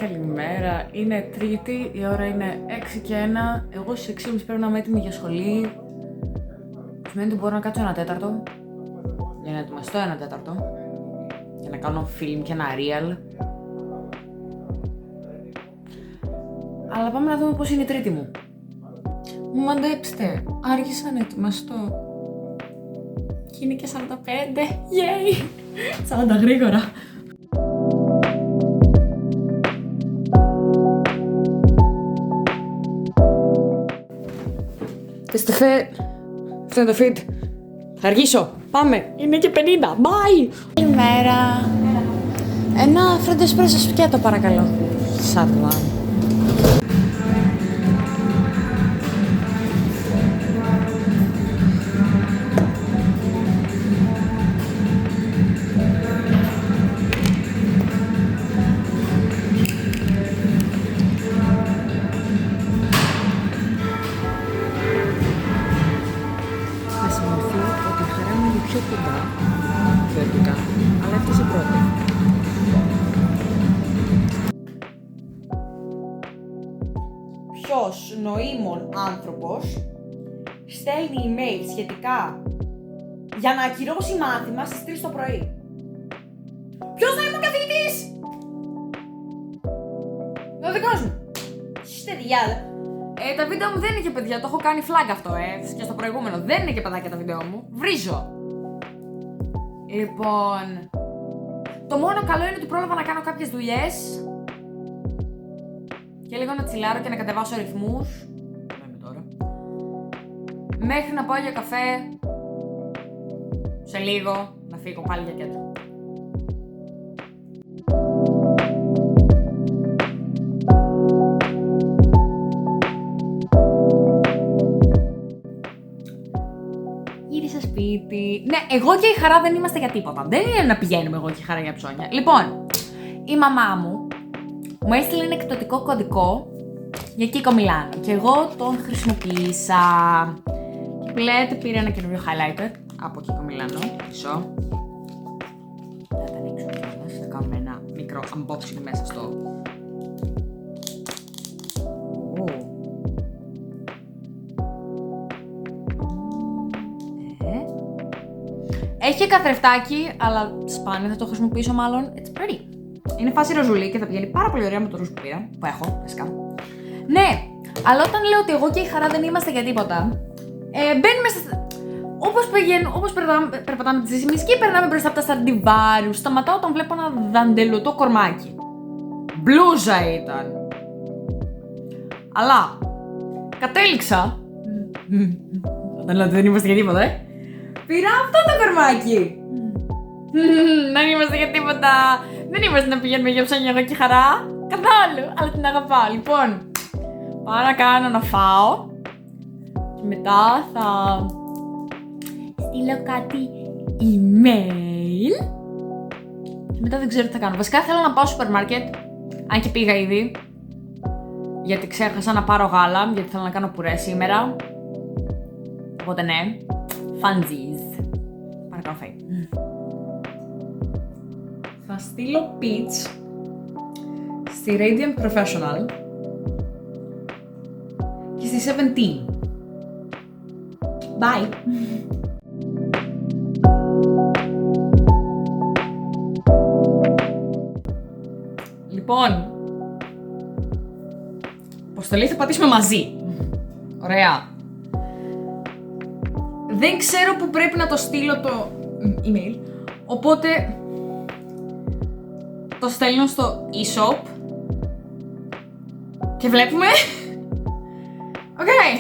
Καλημέρα. Είναι Τρίτη, η ώρα είναι 6 και 1. Εγώ στις 6.30 πρέπει να είμαι έτοιμη για σχολή. Σημαίνει ότι μπορώ να κάτσω 1/4 για να ετοιμαστώ 1/4 για να κάνω film και ένα real. Αλλά πάμε να δούμε πώς είναι η Τρίτη μου. Μαντέψτε, άργησα να ετοιμαστώ. Και είναι και 45. Yay! 40 γρήγορα. Τεστεφέ, Φρεντοφίτ, θα αργήσω, πάμε, είναι και 50, bye! Καλημέρα. Ένα φρέντο εσπρέσο σκέτο παρακαλώ. Σαρλάν. Πιο κοντά, θεωρητικά, αλλά έφτασε πρώτη. Ποιος νοήμων άνθρωπος στέλνει email σχετικά για να ακυρώσει μάθημα στις 3 το πρωί? Ποιος νοήμων καθηγητής? Ο δικός μου. Είστε διάλα. Τα βίντεο μου δεν είναι και παιδιά, το έχω κάνει flag αυτό, και στο προηγούμενο. Δεν είναι και παιδάκια τα βίντεο μου. Βρίζω. Λοιπόν, το μόνο καλό είναι ότι πρόλαβα να κάνω κάποιες δουλειές και λίγο να τσιλάρω και να κατεβάσω ρυθμούς. Λέμε τώρα. Μέχρι να πάω για καφέ. Σε λίγο να φύγω πάλι για κέντρο. Γύρισα σπίτι. Ναι, εγώ και η Χαρά δεν είμαστε για τίποτα. Δεν είναι να πηγαίνουμε εγώ και η Χαρά για ψώνια. Λοιπόν, η μαμά μου έστειλε ένα εκπτωτικό κωδικό για Kiko Milano και εγώ τον χρησιμοποίησα. Και πλέον πήρε ένα καινούριο highlighter από Kiko Milano. Μισό. Θα τα ανοίξω κιόλας. Θα κάνουμε ένα μικρό unboxing μέσα στο. Έχει καθρεφτάκι, αλλά σπάνια θα το χρησιμοποιήσω μάλλον. It's pretty. Είναι φάση ροζουλή και θα πηγαίνει πάρα πολύ ωραία με το ρούζ που πήρα, που έχω, φυσικά. Ναι, αλλά όταν λέω ότι εγώ και η Χαρά δεν είμαστε για τίποτα, μπαίνουμε στα. Όπως περπατάμε τη ζήσιμη και περνάμε μπροστά από τα Στραντιβάριους, σταματάω όταν βλέπω ένα δαντελωτό κορμάκι. Μπλούζα ήταν. Αλλά κατέληξα. Όταν λέω ότι δεν είμαστε για τίποτα, πήρα αυτό το κορμάκι! Δεν είμαστε για τίποτα! Δεν είμαστε να πηγαίνουμε για ψώνια εγώ και η Χαρά! Καθόλου! Αλλά την αγαπάω! Λοιπόν, πάω να κάνω να φάω και μετά θα στείλω κάτι email και μετά δεν ξέρω τι θα κάνω. Βασικά θέλω να πάω στο σούπερ μάρκετ, αν και πήγα ήδη, γιατί ξέχασα να πάρω γάλα, γιατί θέλω να κάνω πουρέ σήμερα. Οπότε ναι, funsies. Παρακαλώ φάει. Θα στείλω pitch στη Radiant Professional και στη 17. Bye! Λοιπόν, αποστολή θα πατήσουμε μαζί. Ωραία. Δεν ξέρω που πρέπει να το στείλω το email, οπότε το στέλνω στο e-shop και βλέπουμε. Okay.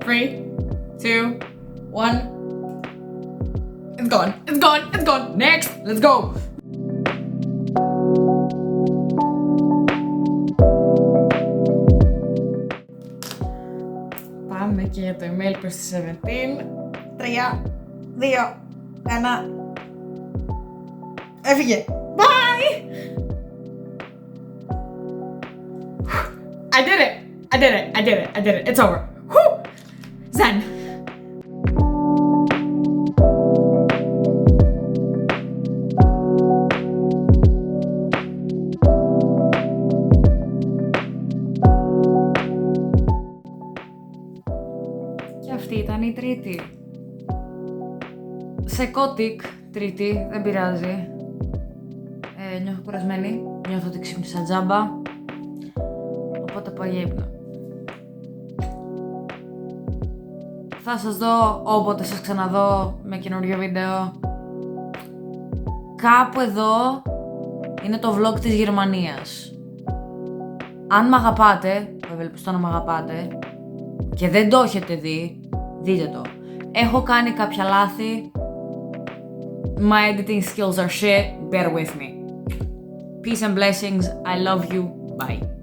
3, 2, 1. It's gone. It's gone. It's gone. Next. Let's go. Πάμε και για το email προς τη 17. 3, 2, 1. Έφυγε. Bye! I did it! I did it! I did it! I did it! It's over! Whew! Zen! Τρίτη. Psychotic Τρίτη, δεν πειράζει. Νιώθω κουρασμένη, νιώθω ότι ξύπνησα τζάμπα. Οπότε πάω για ύπνο. Θα σας δω όποτε σας ξαναδώ με καινούριο βίντεο. Κάπου εδώ είναι το vlog της Γερμανίας. Αν μ' αγαπάτε, ευελπιστώ να μ' αγαπάτε, και δεν το έχετε δει, δείτε το. Έχω κάνει κάποια λάθη. My editing skills are shit, bear with me. Peace and blessings, I love you, bye.